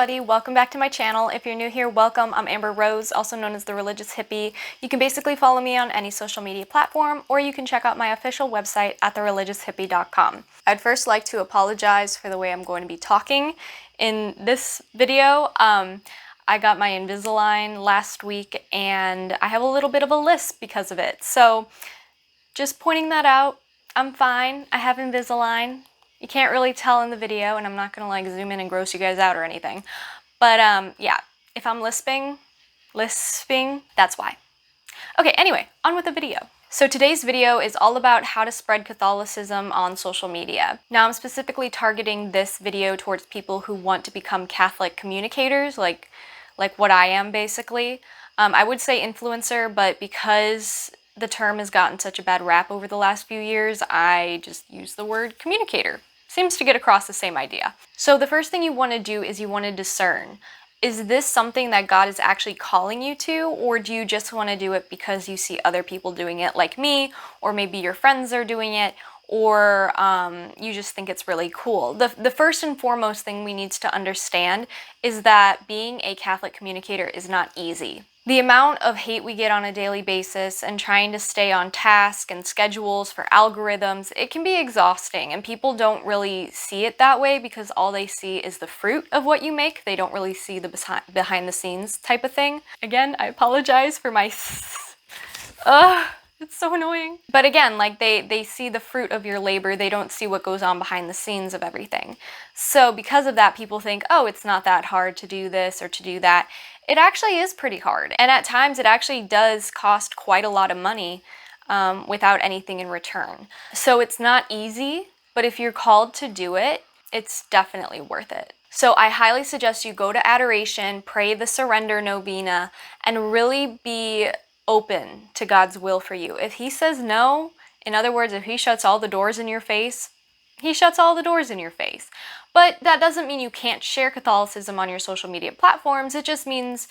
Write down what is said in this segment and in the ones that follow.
everybody, welcome back to my channel. If you're new here, welcome. I'm Amber Rose, also known as the Religious Hippie. You can basically follow me on any social media platform, or you can check out my official website at thereligioushippie.com. I'd first like to apologize for the way I'm going to be talking in this video. I got my Invisalign last week and I have a little bit of a lisp because of it. So just pointing that out, I'm fine. I have Invisalign. You can't really tell in the video, and I'm not gonna like zoom in and gross you guys out or anything. But yeah, if I'm lisping, that's why. Okay, anyway, on with the video. So today's video is all about how to spread Catholicism on social media. Now I'm specifically targeting this video towards people who want to become Catholic communicators, like what I am basically. I would say influencer, but because the term has gotten such a bad rap over the last few years, I just use the word communicator. Seems to get across the same idea. So the first thing you want to do is you want to discern. Is this something that God is actually calling you to, or do you just want to do it because you see other people doing it like me, or maybe your friends are doing it, or you just think it's really cool? The first and foremost thing we need to understand is that being a Catholic communicator is not easy. The amount of hate we get on a daily basis and trying to stay on task and schedules for algorithms, it can be exhausting, and people don't really see it that way because all they see is the fruit of what you make. They don't really see the behind the scenes type of thing. Again, I apologize for my it's so annoying. But again, like they see the fruit of your labor, they don't see what goes on behind the scenes of everything. So because of that, people think, oh, it's not that hard to do this or to do that. It actually is pretty hard. And at times it actually does cost quite a lot of money without anything in return. So it's not easy, but if you're called to do it, it's definitely worth it. So I highly suggest you go to adoration, pray the surrender novena, and really be open to God's will for you. If he says no, in other words, if he shuts all the doors in your face, he shuts all the doors in your face. But that doesn't mean you can't share Catholicism on your social media platforms. It just means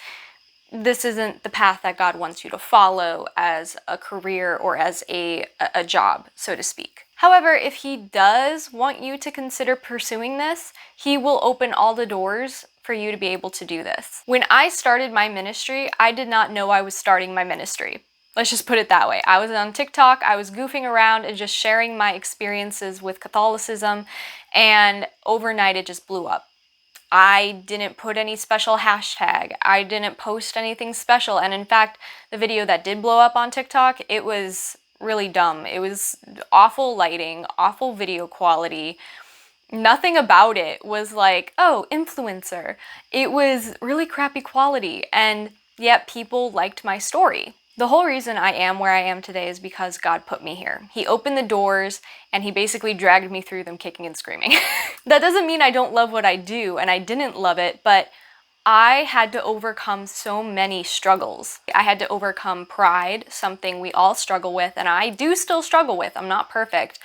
this isn't the path that God wants you to follow as a career or as a job, so to speak. However, if he does want you to consider pursuing this, he will open all the doors for you to be able to do this. When I started my ministry, I did not know I was starting my ministry. Let's just put it that way. I was on TikTok, I was goofing around and just sharing my experiences with Catholicism, and overnight it just blew up. I didn't put any special hashtag. I didn't post anything special. And in fact, the video that did blow up on TikTok, it was really dumb. It was awful lighting, awful video quality. Nothing about it was like, oh, influencer. It was really crappy quality, and yet people liked my story. The whole reason I am where I am today is because God put me here. He opened the doors and he basically dragged me through them kicking and screaming. That doesn't mean I don't love what I do, and I didn't love it, but I had to overcome so many struggles. I had to overcome pride, something we all struggle with, and I do still struggle with. I'm not perfect.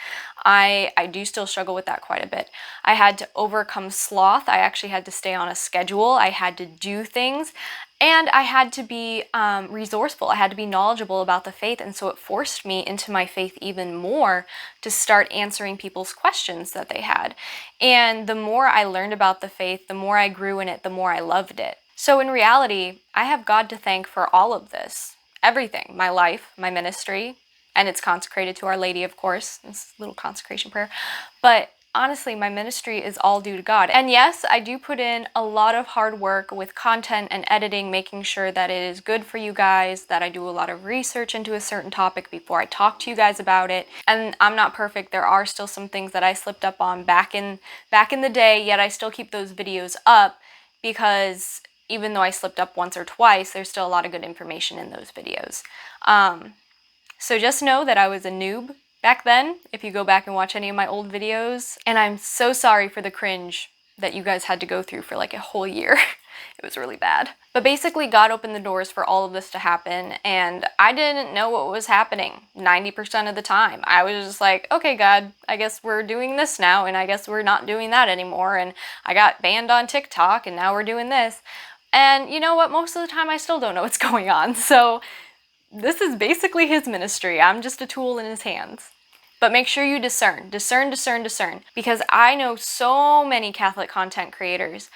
I do still struggle with that quite a bit. I had to overcome sloth. I actually had to stay on a schedule. I had to do things. And I had to be resourceful. I had to be knowledgeable about the faith, and so it forced me into my faith even more to start answering people's questions that they had. And the more I learned about the faith, the more I grew in it, the more I loved it. So in reality, I have God to thank for all of this. Everything. My life, my ministry, and it's consecrated to Our Lady, of course. It's a little consecration prayer. But honestly, my ministry is all due to God. And yes, I do put in a lot of hard work with content and editing, making sure that it is good for you guys, that I do a lot of research into a certain topic before I talk to you guys about it. And I'm not perfect. There are still some things that I slipped up on back in the day, yet I still keep those videos up because even though I slipped up once or twice, there's still a lot of good information in those videos. So just know that I was a noob back then, if you go back and watch any of my old videos, and I'm so sorry for the cringe that you guys had to go through for like a whole year. It was really bad. But basically, God opened the doors for all of this to happen, and I didn't know what was happening 90% of the time. I was just like, okay, God, I guess we're doing this now, and I guess we're not doing that anymore, and I got banned on TikTok, and now we're doing this. And you know what? Most of the time, I still don't know what's going on. So this is basically his ministry. I'm just a tool in his hands. But make sure you discern, because I know so many Catholic content creators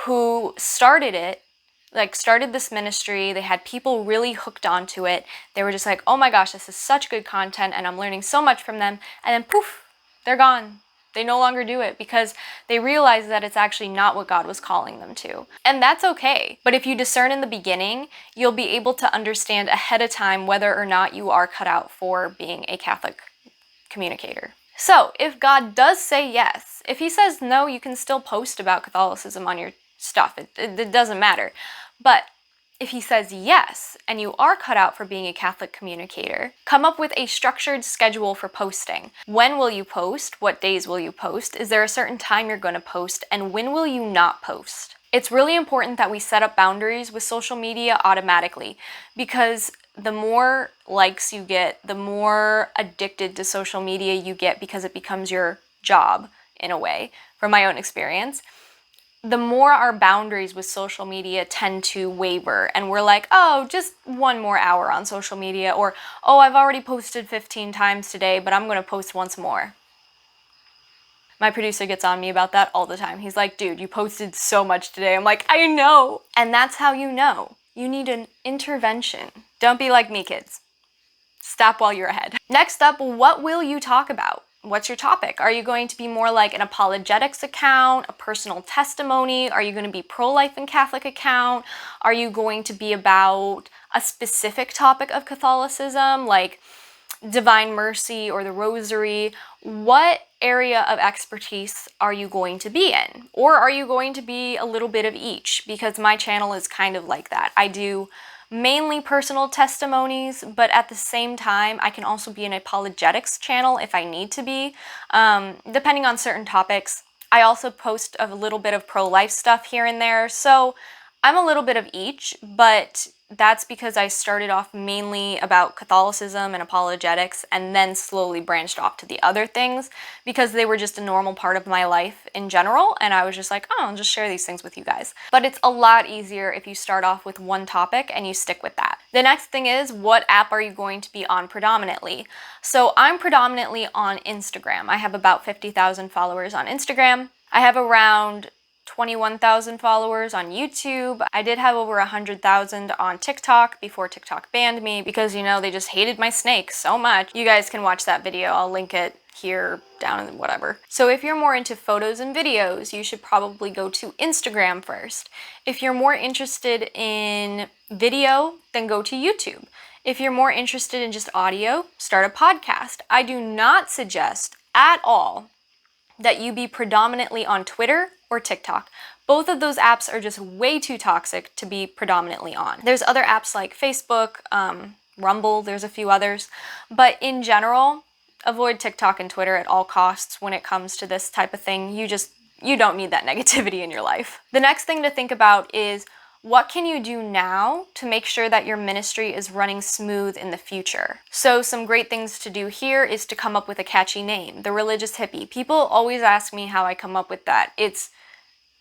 who started it, like started this ministry. They had people really hooked onto it. They were just like, oh my gosh, this is such good content and I'm learning so much from them. And then poof, they're gone. They no longer do it because they realize that it's actually not what God was calling them to. And that's okay. But if you discern in the beginning, you'll be able to understand ahead of time whether or not you are cut out for being a Catholic communicator. So if God does say yes, if he says no, you can still post about Catholicism on your stuff. It doesn't matter. But if he says yes, and you are cut out for being a Catholic communicator, come up with a structured schedule for posting. When will you post? What days will you post? Is there a certain time you're going to post? And when will you not post? It's really important that we set up boundaries with social media automatically, because the more likes you get, the more addicted to social media you get because it becomes your job in a way, from my own experience. The more our boundaries with social media tend to waver, and we're like, oh, just one more hour on social media, or, oh, I've already posted 15 times today, but I'm going to post once more. My producer gets on me about that all the time. He's like, dude, you posted so much today. I'm like, I know. And that's how you know. You need an intervention. Don't be like me, kids. Stop while you're ahead. Next up, what will you talk about? What's your topic? Are you going to be more like an apologetics account, a personal testimony? Are you going to be pro-life and Catholic account? Are you going to be about a specific topic of Catholicism, like Divine Mercy or the Rosary? What area of expertise are you going to be in? Or are you going to be a little bit of each? Because my channel is kind of like that. I do mainly personal testimonies, but at the same time, I can also be an apologetics channel if I need to be, depending on certain topics. I also post a little bit of pro-life stuff here and there, so I'm a little bit of each, but that's because I started off mainly about Catholicism and apologetics and then slowly branched off to the other things because they were just a normal part of my life in general, and I was just like, oh, I'll just share these things with you guys. But it's a lot easier if you start off with one topic and you stick with that. The next thing is, what app are you going to be on predominantly? So I'm predominantly on Instagram. I have about 50,000 followers on Instagram. I have around 21,000 followers on YouTube. I did have over 100,000 on TikTok before TikTok banned me because, you know, they just hated my snake so much. You guys can watch that video. I'll link it here, down, and whatever. So if you're more into photos and videos, you should probably go to Instagram first. If you're more interested in video, then go to YouTube. If you're more interested in just audio, start a podcast. I do not suggest at all that you be predominantly on Twitter or TikTok. Both of those apps are just way too toxic to be predominantly on. There's other apps like Facebook, Rumble, there's a few others, but in general, avoid TikTok and Twitter at all costs when it comes to this type of thing. You don't need that negativity in your life. The next thing to think about is, what can you do now to make sure that your ministry is running smooth in the future? So some great things to do here is to come up with a catchy name, The Religious Hippie. People always ask me how I come up with that. It's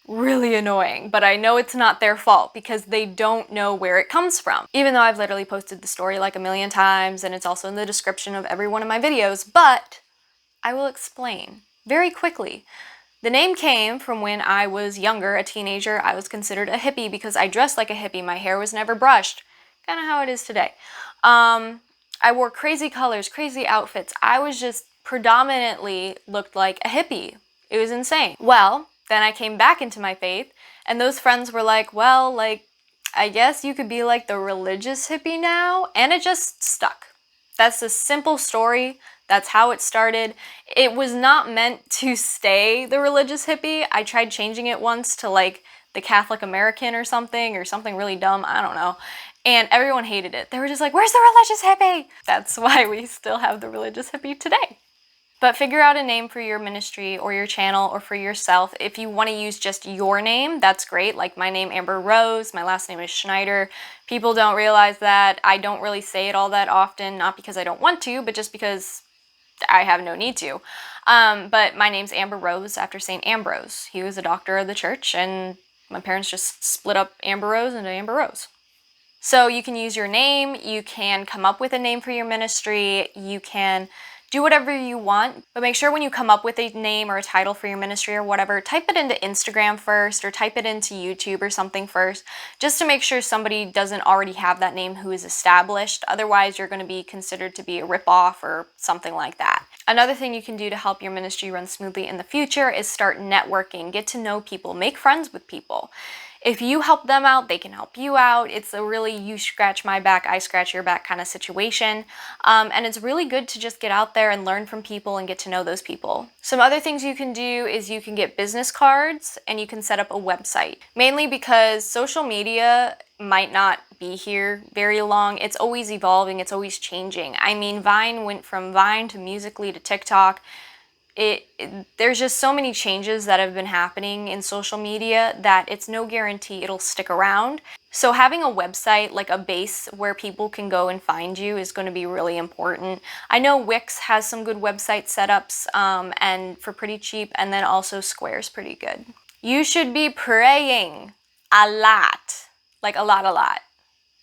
really annoying, but I know it's not their fault because they don't know where it comes from. Even though I've literally posted the story like a million times and it's also in the description of every one of my videos, but I will explain very quickly. The name came from when I was younger, a teenager. I was considered a hippie because I dressed like a hippie. My hair was never brushed. Kind of how it is today. I wore crazy colors, crazy outfits. I was just predominantly looked like a hippie. It was insane. Well, then I came back into my faith, and those friends were like, well, like, I guess you could be like the religious hippie now. And it just stuck. That's a simple story. That's how it started. It was not meant to stay the religious hippie. I tried changing it once to like the Catholic American or something really dumb. I don't know. And everyone hated it. They were just like, where's the religious hippie? That's why we still have the religious hippie today. But figure out a name for your ministry or your channel or for yourself. If you want to use just your name, that's great. Like my name, Amber Rose. My last name is Schneider. People don't realize that. I don't really say it all that often, not because I don't want to, but just because I have no need to. But my name's Amber Rose after St. Ambrose. He was a doctor of the church, and my parents just split up Amber Rose into Amber Rose. So you can use your name, you can come up with a name for your ministry, you can Do whatever you want, but make sure when you come up with a name or a title for your ministry or whatever, type it into Instagram first or type it into YouTube or something first, just to make sure somebody doesn't already have that name who is established. Otherwise, you're going to be considered to be a ripoff or something like that. Another thing you can do to help your ministry run smoothly in the future is start networking, get to know people, make friends with people. If you help them out, they can help you out. It's a really you scratch my back, I scratch your back kind of situation. And it's really good to just get out there and learn from people and get to know those people. Some other things you can do is you can get business cards and you can set up a website. Mainly because social media might not be here very long. It's always evolving, it's always changing. I mean, Vine went from Vine to Musical.ly to TikTok. There's just so many changes that have been happening in social media that it's no guarantee it'll stick around. So having a website, like a base where people can go and find you, is going to be really important. I know Wix has some good website setups and for pretty cheap, and then also Square's pretty good. You should be praying a lot, like a lot.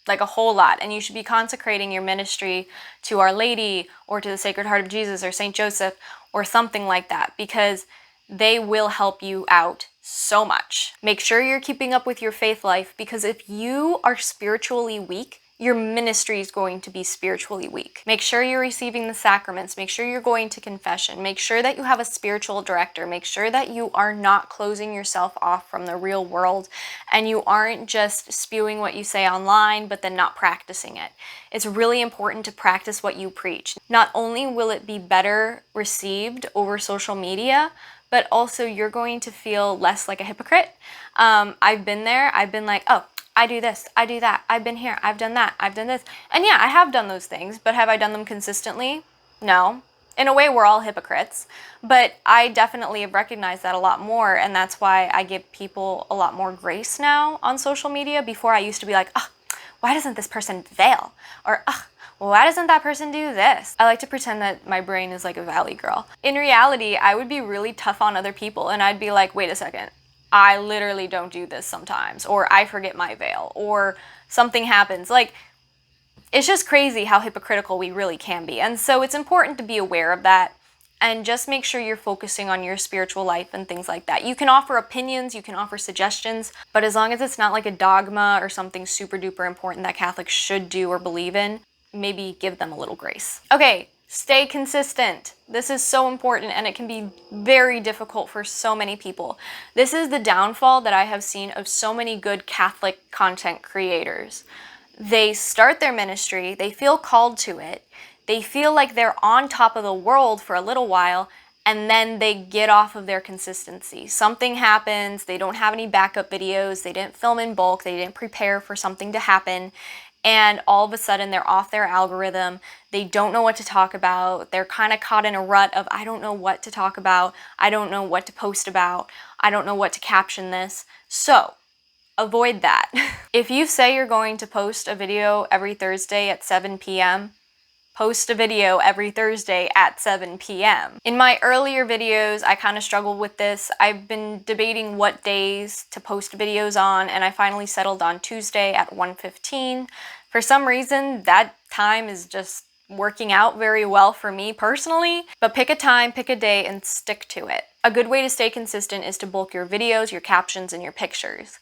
Like a whole lot, and you should be consecrating your ministry to Our Lady or to the Sacred Heart of Jesus or Saint Joseph or something like that, because they will help you out so much. Make sure you're keeping up with your faith life, because if you are spiritually weak, your ministry is going to be spiritually weak. Make sure you're receiving the sacraments. Make sure you're going to confession. Make sure that you have a spiritual director. Make sure that you are not closing yourself off from the real world and you aren't just spewing what you say online but then not practicing it. It's really important to practice what you preach. Not only will it be better received over social media, but also you're going to feel less like a hypocrite. I've been there. I've been like, oh, I do this, I do that, I've been here, I've done that, I've done this. And yeah, I have done those things, but have I done them consistently? No. In a way, we're all hypocrites, but I definitely have recognized that a lot more, and that's why I give people a lot more grace now on social media. Before, I used to be like, oh, why doesn't this person veil? Or, oh, well, why doesn't that person do this? I like to pretend that my brain is like a valley girl. In reality, I would be really tough on other people, and I'd be like, wait a second. I literally don't do this sometimes, or I forget my veil, or something happens. Like, it's just crazy how hypocritical we really can be. And so it's important to be aware of that and just make sure you're focusing on your spiritual life and things like that. You can offer opinions, you can offer suggestions, but as long as it's not like a dogma or something super duper important that Catholics should do or believe in, maybe give them a little grace. Okay. Stay consistent. This is so important, and it can be very difficult for so many people. This is the downfall that I have seen of so many good Catholic content creators. They start their ministry, they feel called to it, they feel like they're on top of the world for a little while, and then they get off of their consistency. Something happens, they don't have any backup videos, they didn't film in bulk, they didn't prepare for something to happen, and all of a sudden they're off their algorithm. They don't know what to talk about. They're kind of caught in a rut of, I don't know what to talk about. I don't know what to post about. I don't know what to caption this. So avoid that. If you say you're going to post a video every Thursday at 7 p.m., post a video every Thursday at 7 p.m. In my earlier videos, I kind of struggled with this. I've been debating what days to post videos on, and I finally settled on Tuesday at 1:15. For some reason, that time is just working out very well for me personally, but pick a time, pick a day, and stick to it. A good way to stay consistent is to bulk your videos, your captions, and your pictures.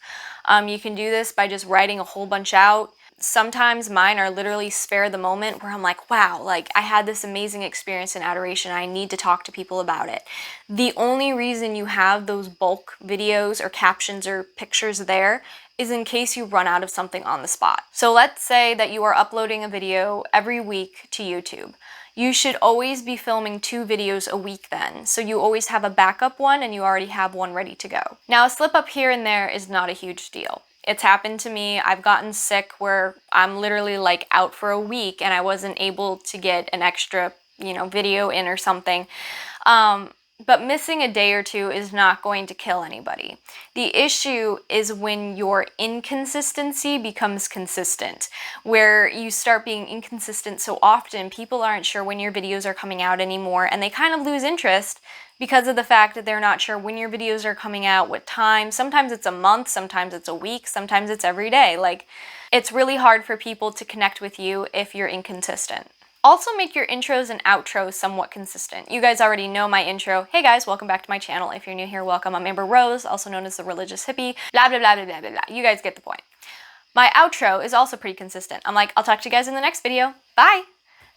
You can do this by just writing a whole bunch out. Sometimes mine are literally spare the moment where I'm like, wow, like I had this amazing experience in adoration. I need to talk to people about it. The only reason you have those bulk videos or captions or pictures there is in case you run out of something on the spot. So let's say that you are uploading a video every week to YouTube. You should always be filming 2 videos a week then. So you always have a backup one and you already have one ready to go. Now, a slip up here and there is not a huge deal. It's happened to me. I've gotten sick where I'm literally like out for a week and I wasn't able to get an extra, video in or something. But missing a day or two is not going to kill anybody. The issue is when your inconsistency becomes consistent, where you start being inconsistent so often, people aren't sure when your videos are coming out anymore, and they kind of lose interest because of the fact that they're not sure when your videos are coming out, what time. Sometimes it's a month, sometimes it's a week, sometimes it's every day. Like, it's really hard for people to connect with you if you're inconsistent. Also make your intros and outros somewhat consistent. You guys already know my intro. Hey guys, welcome back to my channel. If you're new here, welcome. I'm Amber Rose, also known as the Religious Hippie. Blah, blah, blah, blah, blah, blah, blah. You guys get the point. My outro is also pretty consistent. I'm like, I'll talk to you guys in the next video. Bye.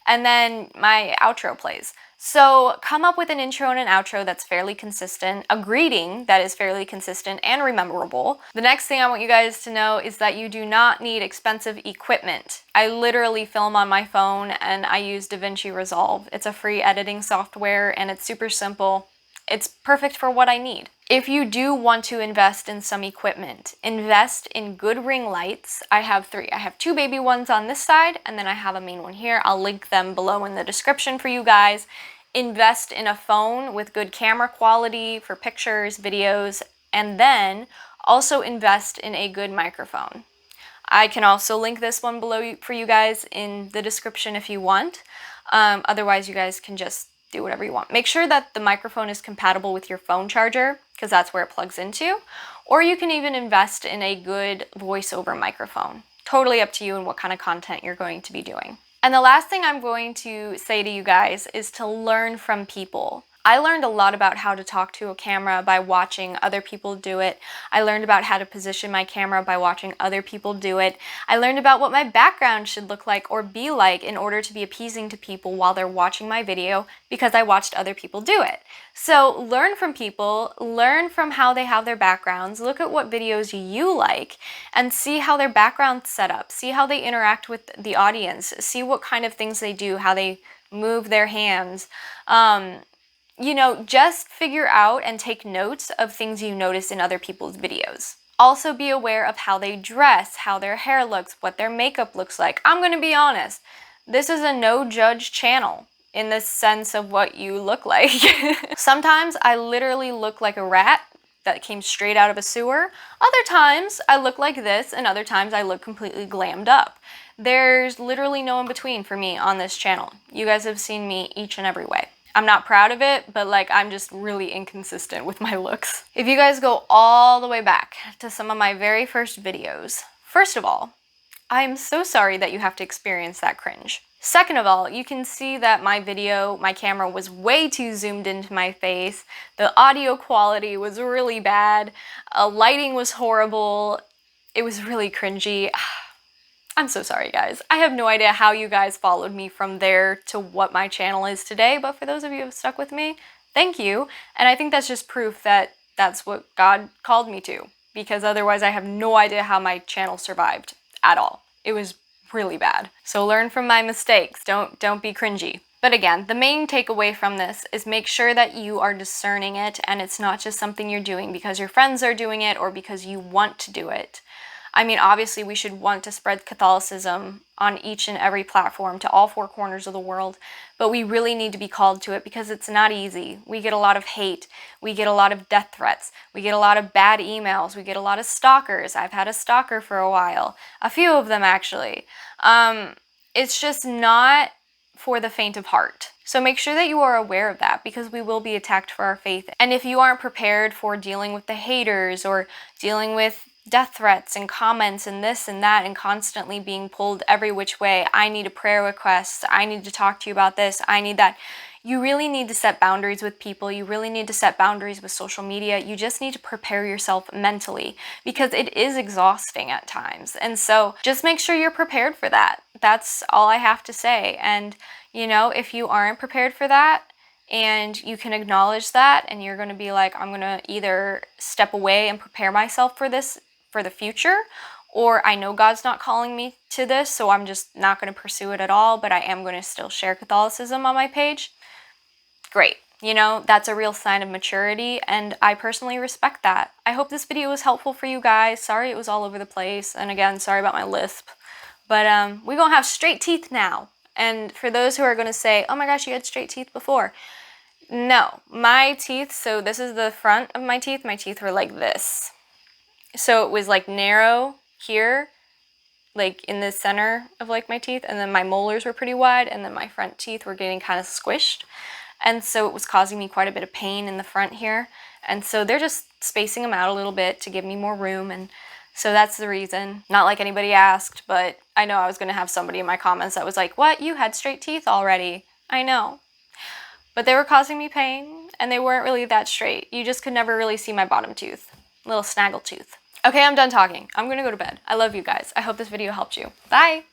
And then my outro plays. So come up with an intro and an outro that's fairly consistent, a greeting that is fairly consistent and rememberable. The next thing I want you guys to know is that you do not need expensive equipment. I literally film on my phone and I use DaVinci Resolve. It's a free editing software and it's super simple. It's perfect for what I need. If you do want to invest in some equipment, invest in good ring lights. I have 3. I have 2 baby ones on this side, and then I have a main one here. I'll link them below in the description for you guys. Invest in a phone with good camera quality for pictures, videos, and then also invest in a good microphone. I can also link this one below for you guys in the description if you want. Otherwise, you guys can just do whatever you want. Make sure that the microphone is compatible with your phone charger because that's where it plugs into. Or you can even invest in a good voiceover microphone. Totally up to you and what kind of content you're going to be doing. And the last thing I'm going to say to you guys is to learn from people. I learned a lot about how to talk to a camera by watching other people do it. I learned about how to position my camera by watching other people do it. I learned about what my background should look like or be like in order to be appeasing to people while they're watching my video because I watched other people do it. So learn from people, learn from how they have their backgrounds, look at what videos you like, and see how their background's set up, see how they interact with the audience, see what kind of things they do, how they move their hands. You know, just figure out and take notes of things you notice in other people's videos. Also be aware of how they dress, how their hair looks, what their makeup looks like. I'm gonna be honest, this is a no-judge channel in the sense of what you look like. Sometimes I literally look like a rat that came straight out of a sewer. Other times I look like this, and other times I look completely glammed up. There's literally no in between for me on this channel. You guys have seen me each and every way. I'm not proud of it, but like I'm just really inconsistent with my looks. If you guys go all the way back to some of my very first videos, first of all, I'm so sorry that you have to experience that cringe. Second of all, you can see that my video, my camera was way too zoomed into my face. The audio quality was really bad. Lighting was horrible. It was really cringy. I'm so sorry, guys. I have no idea how you guys followed me from there to what my channel is today, but for those of you who have stuck with me, thank you. And I think that's just proof that that's what God called me to, because otherwise I have no idea how my channel survived at all. It was really bad. So learn from my mistakes. Don't be cringy. But again, the main takeaway from this is make sure that you are discerning it and it's not just something you're doing because your friends are doing it or because you want to do it. I mean, obviously we should want to spread Catholicism on each and every platform to all 4 corners of the world, but we really need to be called to it because it's not easy. We get a lot of hate, we get a lot of death threats, we get a lot of bad emails, we get a lot of stalkers. I've had a stalker for a while, a few of them actually. It's just not for the faint of heart. So make sure that you are aware of that because we will be attacked for our faith. And if you aren't prepared for dealing with the haters or dealing with death threats and comments and this and that and constantly being pulled every which way, I need a prayer request, I need to talk to you about this, I need that. You really need to set boundaries with people. You really need to set boundaries with social media. You just need to prepare yourself mentally because it is exhausting at times. And so just make sure you're prepared for that. That's all I have to say. And you know, if you aren't prepared for that, and you can acknowledge that and you're going to be like, I'm going to either step away and prepare myself for this for the future, or I know God's not calling me to this, so I'm just not going to pursue it at all, but I am going to still share Catholicism on my page. Great. You know, that's a real sign of maturity, and I personally respect that. I hope this video was helpful for you guys. Sorry it was all over the place, and again, sorry about my lisp. But we're going to have straight teeth now. And for those who are going to say, oh my gosh, you had straight teeth before. No, my teeth, so this is the front of my teeth were like this. So it was like narrow here, like in the center of like my teeth, and then my molars were pretty wide, and then my front teeth were getting kind of squished. And so it was causing me quite a bit of pain in the front here. And so they're just spacing them out a little bit to give me more room. And So that's the reason. Not like anybody asked, but I know I was going to have somebody in my comments that was like, what? You had straight teeth already. I know. But they were causing me pain, and they weren't really that straight. You just could never really see my bottom tooth. Little snaggle tooth. Okay, I'm done talking. I'm going to go to bed. I love you guys. I hope this video helped you. Bye!